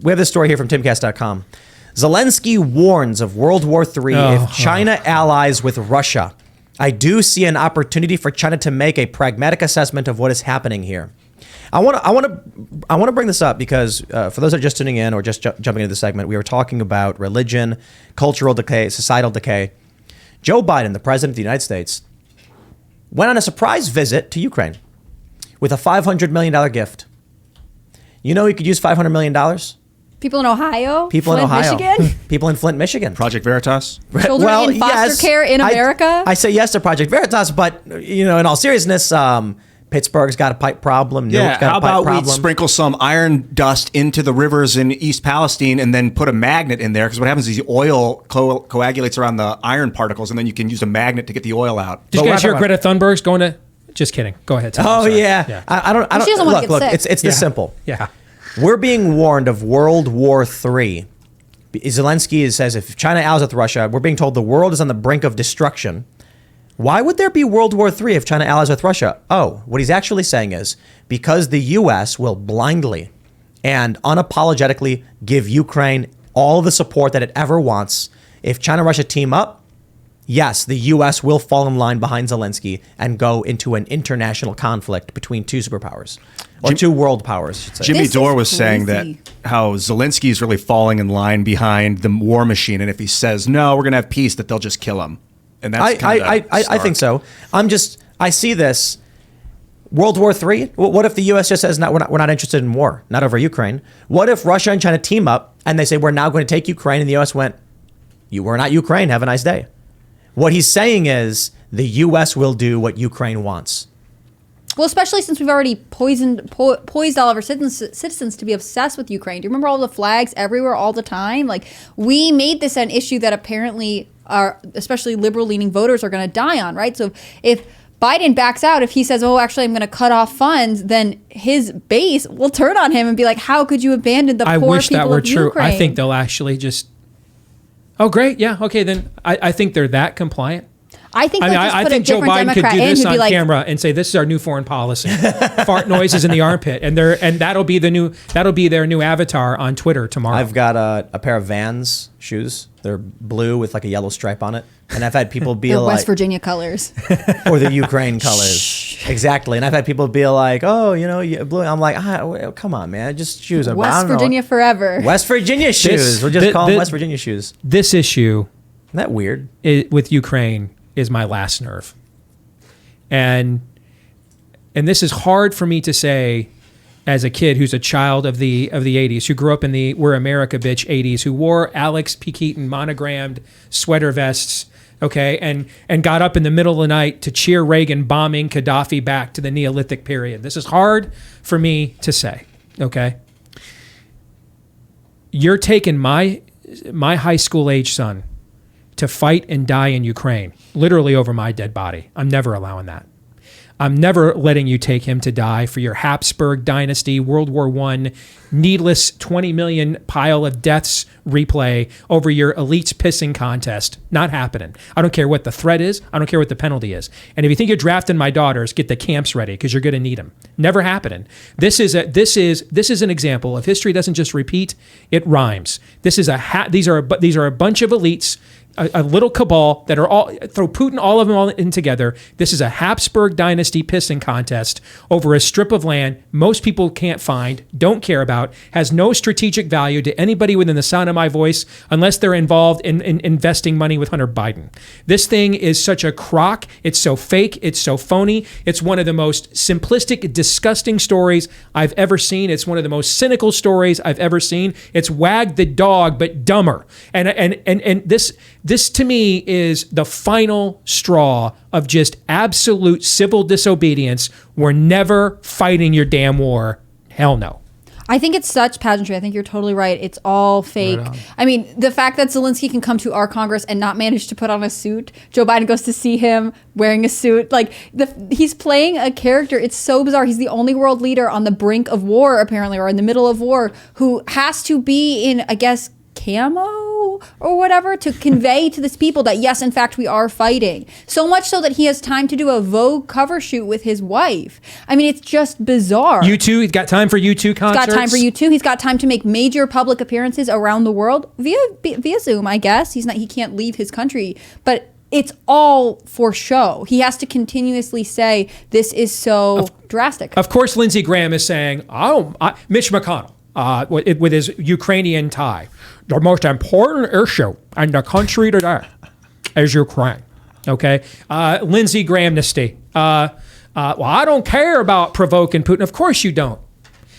We have this story here from Timcast.com. Zelensky warns of World War III if China allies with Russia. I do see an opportunity for China to make a pragmatic assessment of what is happening here. I want to bring this up because for those that are just tuning in or just jumping into the segment, we were talking about religion, cultural decay, societal decay. Joe Biden, the president of the United States, went on a surprise visit to Ukraine with a $500 million gift. You know he could use $500 million? People in Ohio? People Flint, in Ohio. Michigan? People in Flint, Michigan. Project Veritas? Children in foster care in America? I say yes to Project Veritas, but, in all seriousness, Pittsburgh's got a pipe problem. Newark's got how a pipe about problem. we sprinkle some iron dust into the rivers in East Palestine and then put a magnet in there? Because what happens is the oil coagulates around the iron particles, and then you can use a magnet to get the oil out. Did you guys hear Greta Thunberg's going to... Just kidding. Go ahead. Tom. Yeah. I don't. She doesn't want to get sick. It's this simple. Yeah. We're being warned of World War III. Zelensky says if China allies with Russia, we're being told the world is on the brink of destruction. Why would there be World War III if China allies with Russia? Oh, what he's actually saying is because the U.S. will blindly and unapologetically give Ukraine all the support that it ever wants. If China and Russia team up, yes, the U.S. will fall in line behind Zelensky and go into an international conflict between two superpowers. Or two world powers, I should say. Jimmy Dore was saying that how Zelensky is really falling in line behind the war machine, and if he says, no, we're going to have peace, that they'll just kill him. And that's I think so. I see this. World War III? What if the U.S. just says, we're not interested in war, not over Ukraine? What if Russia and China team up and they say, we're now going to take Ukraine, and the U.S. went, we're not Ukraine, have a nice day. What he's saying is the U.S. will do what Ukraine wants. Well, especially since we've already poised all of our citizens to be obsessed with Ukraine. Do you remember all the flags everywhere all the time? Like, we made this an issue that apparently our, especially liberal-leaning voters are going to die on, right? So if Biden backs out, if he says, oh, actually, I'm going to cut off funds, then his base will turn on him and be like, how could you abandon the poor people of Ukraine? I wish that were true. I think they'll actually just, oh, great. Yeah. Okay. Then I think they're that compliant. I think Joe Biden could do this on camera and say, "This is our new foreign policy: fart noises in the armpit," and that'll be their new avatar on Twitter tomorrow. I've got a pair of Vans shoes. They're blue with like a yellow stripe on it, and I've had people be like, West Virginia colors or the Ukraine colors, exactly. And I've had people be like, "Oh, blue." I'm like, "Come on, man, just shoes." West Virginia forever. West Virginia shoes. We'll just call them West Virginia shoes. This issue, isn't that weird? With Ukraine is my last nerve. And this is hard for me to say as a kid who's a child of the 80s, who grew up in the We're America Bitch 80s, who wore Alex P. Keaton monogrammed sweater vests, okay, and got up in the middle of the night to cheer Reagan bombing Gaddafi back to the Neolithic period. This is hard for me to say, okay? You're taking my high school age son to fight and die in Ukraine, literally over my dead body. I'm never allowing that. I'm never letting you take him to die for your Habsburg Dynasty, World War I, needless 20 million pile of deaths replay over your elites pissing contest. Not happening. I don't care what the threat is. I don't care what the penalty is. And if you think you're drafting my daughters, get the camps ready because you're going to need them. Never happening. This is an example of history doesn't just repeat, it rhymes. These are a bunch of elites, a little cabal that are all, throw Putin, all of them all in together. This is a Habsburg Dynasty pissing contest over a strip of land most people can't find, don't care about, has no strategic value to anybody within the sound of my voice unless they're involved in investing money with Hunter Biden. This thing is such a crock. It's so fake. It's so phony. It's one of the most simplistic, disgusting stories I've ever seen. It's one of the most cynical stories I've ever seen. It's Wag the Dog, but dumber. And this to me is the final straw of just absolute civil disobedience. We're never fighting your damn war. Hell no. I think it's such pageantry. I think you're totally right. It's all fake. Right. I mean, the fact that Zelensky can come to our Congress and not manage to put on a suit. Joe Biden goes to see him wearing a suit. Like, he's playing a character. It's so bizarre. He's the only world leader on the brink of war, apparently, or in the middle of war, who has to be in, I guess, camo show or whatever to convey to this people that yes, in fact, we are fighting. So much so that he has time to do a Vogue cover shoot with his wife. I mean, it's just bizarre. U2, he's got time for U2 concerts. He's got time for U2. He's got time to make major public appearances around the world via Zoom, I guess. He can't leave his country, but it's all for show. He has to continuously say this is so drastic. Of course, Lindsey Graham is saying, Mitch McConnell, with his Ukrainian tie, the most important issue in the country today is Ukraine. Okay, Lindsey Graham-nesty. Well, I don't care about provoking Putin. Of course you don't,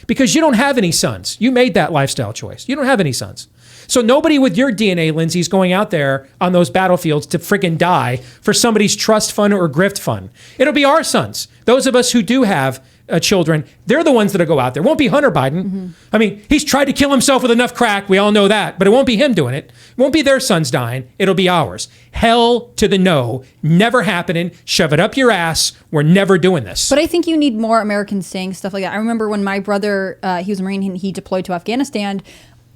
because you don't have any sons. You made that lifestyle choice. You don't have any sons. So nobody with your DNA, Lindsay, is going out there on those battlefields to friggin' die for somebody's trust fund or grift fund. It'll be our sons. Those of us who do have children, they're the ones that'll go out there. It won't be Hunter Biden. Mm-hmm. I mean, he's tried to kill himself with enough crack. We all know that. But it won't be him doing it. It won't be their sons dying. It'll be ours. Hell to the no. Never happening. Shove it up your ass. We're never doing this. But I think you need more Americans saying stuff like that. I remember when my brother, he was a Marine, he deployed to Afghanistan.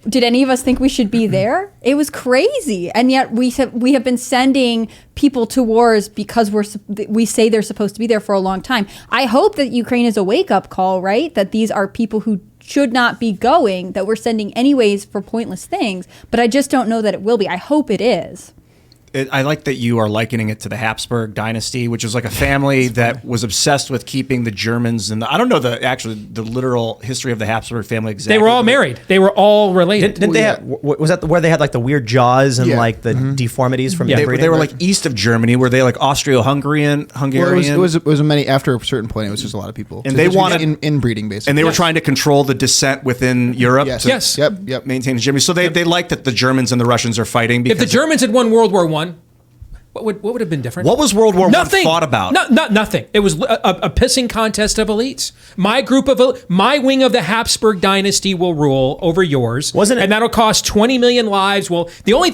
Did any of us think we should be there? It was crazy. And yet we have been sending people to wars because we say they're supposed to be there for a long time. I hope that Ukraine is a wake-up call, right? That these are people who should not be going, that we're sending anyways for pointless things. But I just don't know that it will be. I hope it is. I like that you are likening it to the Habsburg Dynasty, which was like a family that was obsessed with keeping the Germans. And I don't know the literal history of the Habsburg family exactly. They were all married. They were all related. Didn't they have, was that where they had like the weird jaws and like the deformities from They were like east of Germany. Were they like Austro-Hungarian? Well, it was many, after a certain point, it was just a lot of people. And they wanted inbreeding, basically. And they were trying to control the descent within Europe. Yes. Yep. Maintain Germany. So they like that the Germans and the Russians are fighting. If the Germans had won World War I, what would have been different? What was World War I fought about? Nothing. It was a pissing contest of elites. My wing of the Habsburg Dynasty will rule over yours. Wasn't it? And that'll cost 20 million lives. Well, the only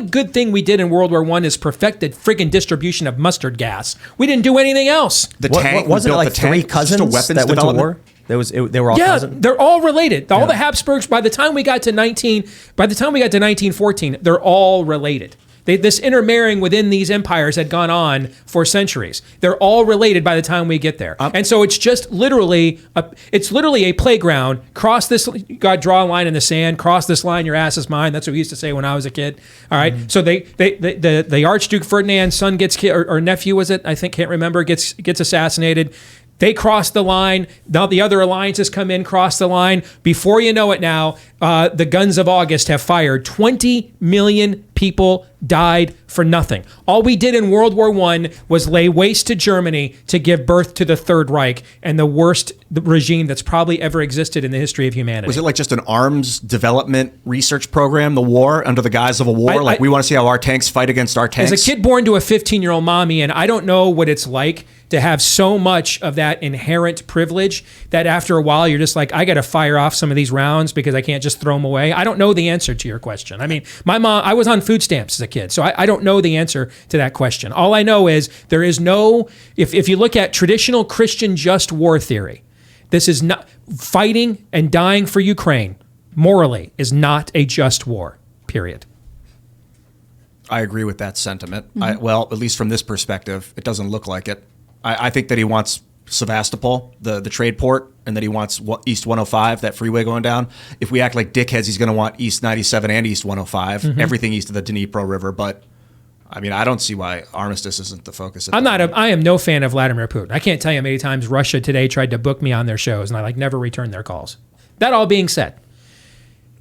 good thing we did in World War I is perfected friggin' distribution of mustard gas. We didn't do anything else. The tank wasn't it like the tank. three cousins that went to war? They were all cousins. They're all related. All the Habsburgs. By the time we got to 1914, they're all related. This intermarrying within these empires had gone on for centuries. They're all related by the time we get there. And so it's just literally a playground. Cross this, you got to draw a line in the sand. Cross this line, your ass is mine. That's what we used to say when I was a kid. All right. Mm-hmm. So the Archduke Ferdinand's son gets killed, or nephew was it? I think, can't remember, gets assassinated. They cross the line. Now the other alliances come in, cross the line. Before you know it now, the guns of August have fired. 20 million people died for nothing. All we did in World War I was lay waste to Germany to give birth to the Third Reich and the worst regime that's probably ever existed in the history of humanity. Was it like just an arms development research program, the war, under the guise of a war? We want to see how our tanks fight against our tanks? As a kid born to a 15-year-old mommy, and I don't know what it's like to have so much of that inherent privilege that after a while you're just like, I got to fire off some of these rounds because I can't just throw them away. I don't know the answer to your question. I mean, my mom, I was on food stamps as a kid, so I don't know the answer to that question. All I know is there is no, if you look at traditional Christian just war theory, this is not, fighting and dying for Ukraine morally is not a just war, period. I agree with that sentiment. Mm-hmm. Well, at least from this perspective, it doesn't look like it. I think that he wants Sevastopol, the trade port, and that he wants East 105, that freeway going down. If we act like dickheads, he's going to want East 97 and East 105, everything east of the Dnipro River. But I mean, I don't see why armistice isn't the focus. I am no fan of Vladimir Putin. I can't tell you how many times Russia Today tried to book me on their shows, and I never returned their calls. That all being said,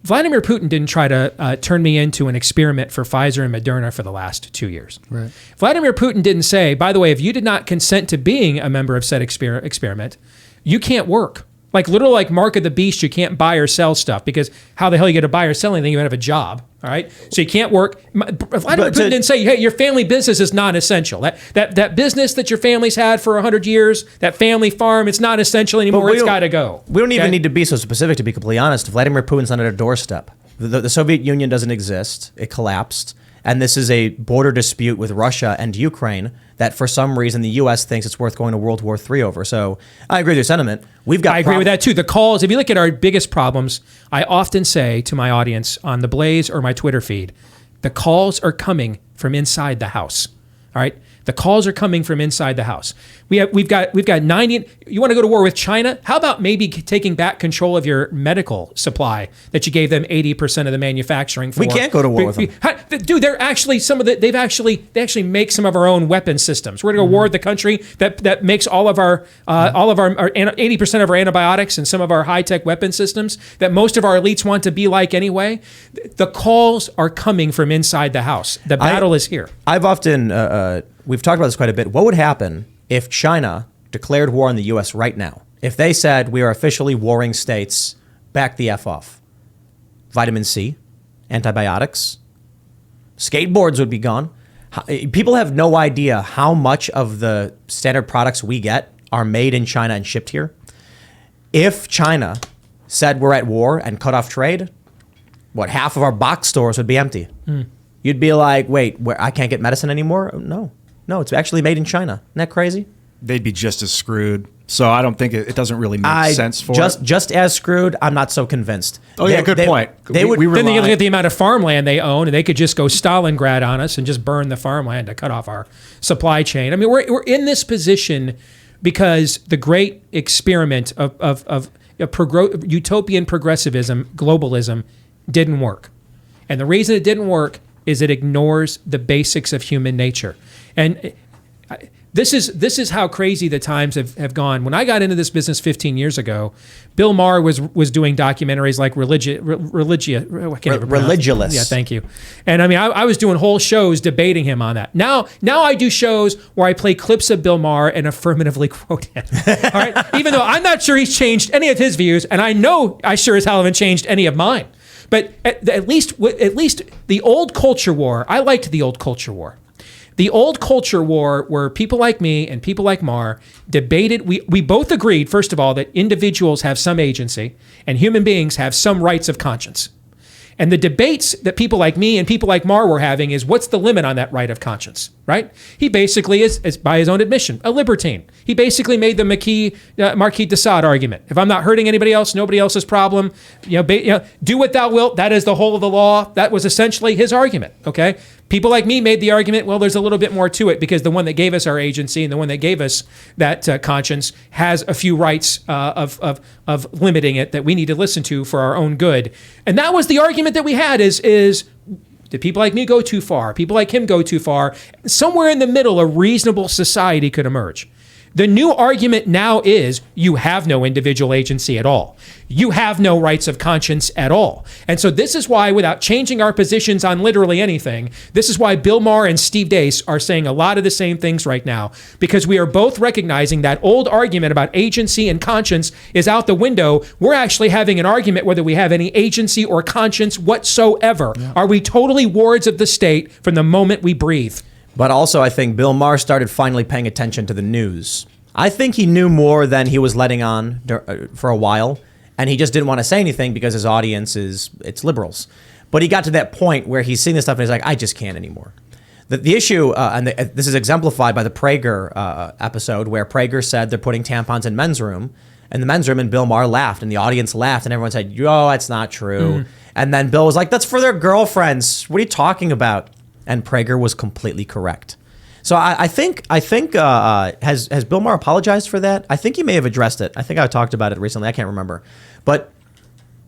Vladimir Putin didn't try to turn me into an experiment for Pfizer and Moderna for the last 2 years. Right. Vladimir Putin didn't say, by the way, if you did not consent to being a member of said experiment, you can't work. Literally like Mark of the Beast, you can't buy or sell stuff because how the hell you get to buy or sell anything? You don't have a job, all right? So you can't work. Vladimir Putin didn't say, hey, your family business is non-essential. That business that your family's had for 100 years, that family farm, it's not essential anymore. It's got to go. We don't even need to be so specific, to be completely honest. Vladimir Putin's not at our doorstep. The Soviet Union doesn't exist. It collapsed. and this is a border dispute with Russia and Ukraine that for some reason the U.S. thinks it's worth going to World War III over. So I agree with your sentiment. I agree with that too. The calls, if you look at our biggest problems, I often say to my audience on the Blaze or my Twitter feed, the calls are coming from inside the house. All right? The calls are coming from inside the house. We've got 90. You want to go to war with China? How about maybe taking back control of your medical supply that you gave them 80% of the manufacturing for? We can't go to war with them. Dude, they're actually they actually make some of our own weapon systems. We're going to go war with the country that makes all of our 80% of our antibiotics and some of our high-tech weapon systems that most of our elites want to be like anyway. The calls are coming from inside the house. The battle is here. I've often we've talked about this quite a bit. What would happen if China declared war on the U.S. right now? If they said we are officially warring states, back the F off. Vitamin C, antibiotics, skateboards would be gone. People have no idea how much of the standard products we get are made in China and shipped here. If China said we're at war and cut off trade, half of our box stores would be empty. You'd be like, wait, I can't get medicine anymore? No, it's actually made in China. Isn't that crazy? They'd be just as screwed. So I don't think it doesn't really make sense for just as screwed. I'm not so convinced. Oh, yeah, good point. Then you look at the amount of farmland they own, and they could just go Stalingrad on us and just burn the farmland to cut off our supply chain. I mean, we're in this position because the great experiment of utopian progressivism, globalism, didn't work. And the reason it didn't work is it ignores the basics of human nature. And this is how crazy the times have gone. When I got into this business 15 years ago, Bill Maher was doing documentaries like Religulous. Yeah, thank you. And I mean, I was doing whole shows debating him on that. Now I do shows where I play clips of Bill Maher and affirmatively quote him. All right, even though I'm not sure he's changed any of his views, and I know I sure as hell haven't changed any of mine. But at least the old culture war, I liked the old culture war. The old culture war where people like me and people like Maher debated, we both agreed, first of all, that individuals have some agency and human beings have some rights of conscience. And the debates that people like me and people like Maher were having is what's the limit on that right of conscience, right? He basically is by his own admission, a libertine. He basically made the Marquis de Sade argument. If I'm not hurting anybody else, nobody else's problem, do what thou wilt, that is the whole of the law. That was essentially his argument, okay? People like me made the argument, well, there's a little bit more to it because the one that gave us our agency and the one that gave us that conscience has a few rights of limiting it that we need to listen to for our own good. And that was the argument that we had is did people like me go too far? People like him go too far? Somewhere in the middle, a reasonable society could emerge. The new argument now is you have no individual agency at all. You have no rights of conscience at all. And so this is why, without changing our positions on literally anything, this is why Bill Maher and Steve Deace are saying a lot of the same things right now, because we are both recognizing that old argument about agency and conscience is out the window. We're actually having an argument whether we have any agency or conscience whatsoever. Yeah. Are we totally wards of the state from the moment we breathe? But also, I think Bill Maher started finally paying attention to the news. I think he knew more than he was letting on for a while, and he just didn't want to say anything because his audience it's liberals. But he got to that point where he's seeing this stuff and he's like, I just can't anymore. The issue, this is exemplified by the Prager episode where Prager said they're putting tampons in men's room, and the men's room, and Bill Maher laughed, and the audience laughed, and everyone said, "Yo, that's not true." And then Bill was like, "That's for their girlfriends. What are you talking about?" And Prager was completely correct. So I think has Bill Maher apologized for that? I think he may have addressed it. I think I talked about it recently. I can't remember. But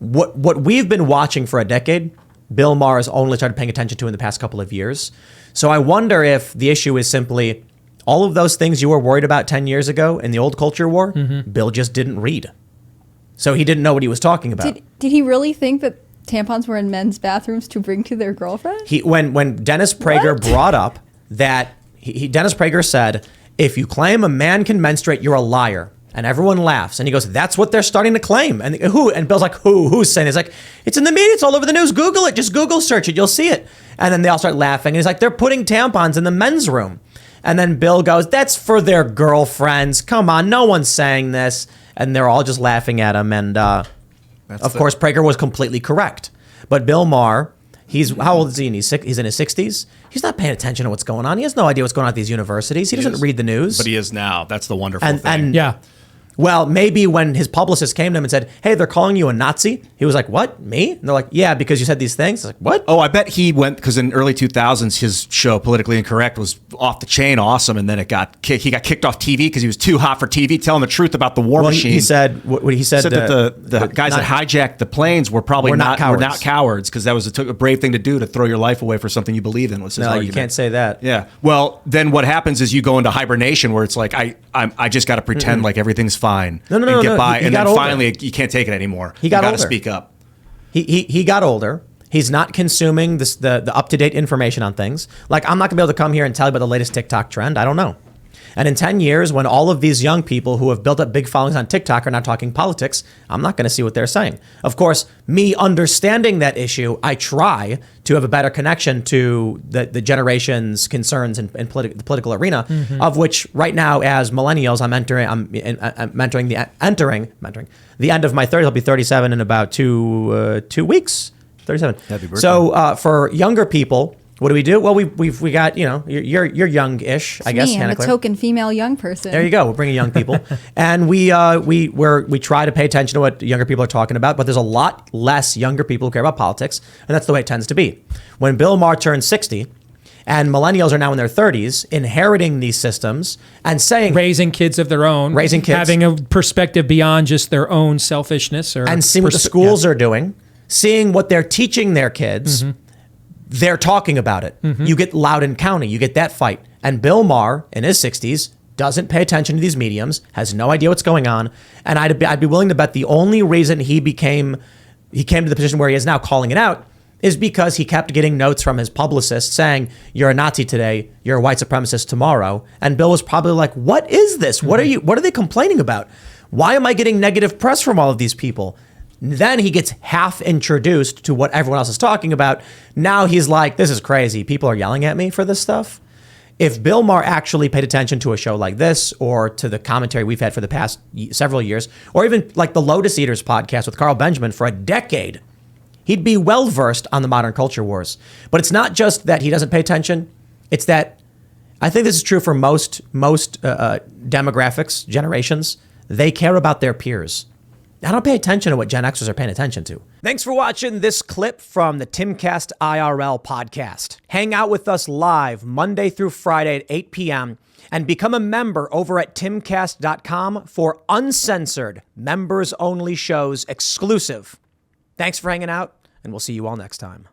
what we've been watching for a decade, Bill Maher has only started paying attention to in the past couple of years. So I wonder if the issue is simply all of those things you were worried about 10 years ago in the old culture war, Bill just didn't read. So he didn't know what he was talking about. Did he really think that tampons were in men's bathrooms to bring to their girlfriend? When Dennis Prager brought up that, Dennis Prager said, if you claim a man can menstruate, you're a liar. And everyone laughs. And he goes, that's what they're starting to claim. And who? And Bill's like, who's saying it? He's like, it's in the media. It's all over the news. Google it. Just Google search it. You'll see it. And then they all start laughing. And he's like, they're putting tampons in the men's room. And then Bill goes, that's for their girlfriends. Come on. No one's saying this. And they're all just laughing at him. And of course, Prager was completely correct. But Bill Maher, How old is he? And he's in his 60s. He's not paying attention to what's going on. He has no idea what's going on at these universities. He doesn't read the news. But he is now. That's the wonderful thing. And Yeah. well, maybe when his publicist came to him and said, "Hey, they're calling you a Nazi," he was like, "What? Me?" And they're like, "Yeah, because you said these things." It's like, "What?" Oh, I bet he went because in early 2000s his show Politically Incorrect was off the chain awesome, and then he got kicked off TV because he was too hot for TV, telling the truth about the war Well, machine. he said what he said. Said that the guys that hijacked the planes were probably Were not cowards because that was a brave thing to do, to throw your life away for something you believe in. Was his No, argument. you can't say that. Yeah. Well, then what happens is you go into hibernation where it's like I just got to pretend like everything's fine. No, get by, he and got then older. finally you can't take it anymore. He got you got to older. speak up. He got older. He's not consuming the up-to-date information on things. Like, I'm not gonna be able to come here and tell you about the latest TikTok trend. I don't know. And in 10 years, when all of these young people who have built up big followings on TikTok are now talking politics, I'm not going to see what they're saying. Of course, me understanding that issue, I try to have a better connection to the generation's concerns in the political arena, of which right now, as millennials, I'm mentoring the end of my 30s. I'll be 37 in about two weeks. 37. Happy birthday. So for younger people, what do we do? Well, we got, you're young-ish, I guess. Me, I'm Hannah a Claire. token female young person. There you go. We're bringing young people, and we try to pay attention to what younger people are talking about. But there's a lot less younger people who care about politics, and that's the way it tends to be. When Bill Maher turned 60, and millennials are now in their 30s, inheriting these systems and saying, Raising kids of their own. Raising kids. Having a perspective beyond just their own selfishness. and seeing what the schools are doing, seeing what they're teaching their kids. They're talking about it. You get Loudoun County, you get that fight. And Bill Maher, in his 60s, doesn't pay attention to these mediums, has no idea what's going on. And I'd be willing to bet the only reason he came to the position where he is now, calling it out, is because he kept getting notes from his publicist saying, "You're a Nazi today, you're a white supremacist tomorrow." And Bill was probably like, "What is this? What are they complaining about? Why am I getting negative press from all of these people?" Then he gets half introduced to what everyone else is talking about. Now he's like, "This is crazy. People are yelling at me for this stuff." If Bill Maher actually paid attention to a show like this, or to the commentary we've had for the past several years, or even like the Lotus Eaters podcast with Carl Benjamin for a decade, he'd be well versed on the modern culture wars. But it's not just that he doesn't pay attention. It's that, I think this is true for most demographics, generations. They care about their peers. I don't pay attention to what Gen Xers are paying attention to. Thanks for watching this clip from the Timcast IRL podcast. Hang out with us live Monday through Friday at 8 p.m. and become a member over at timcast.com for uncensored, members-only shows exclusive. Thanks for hanging out, and we'll see you all next time.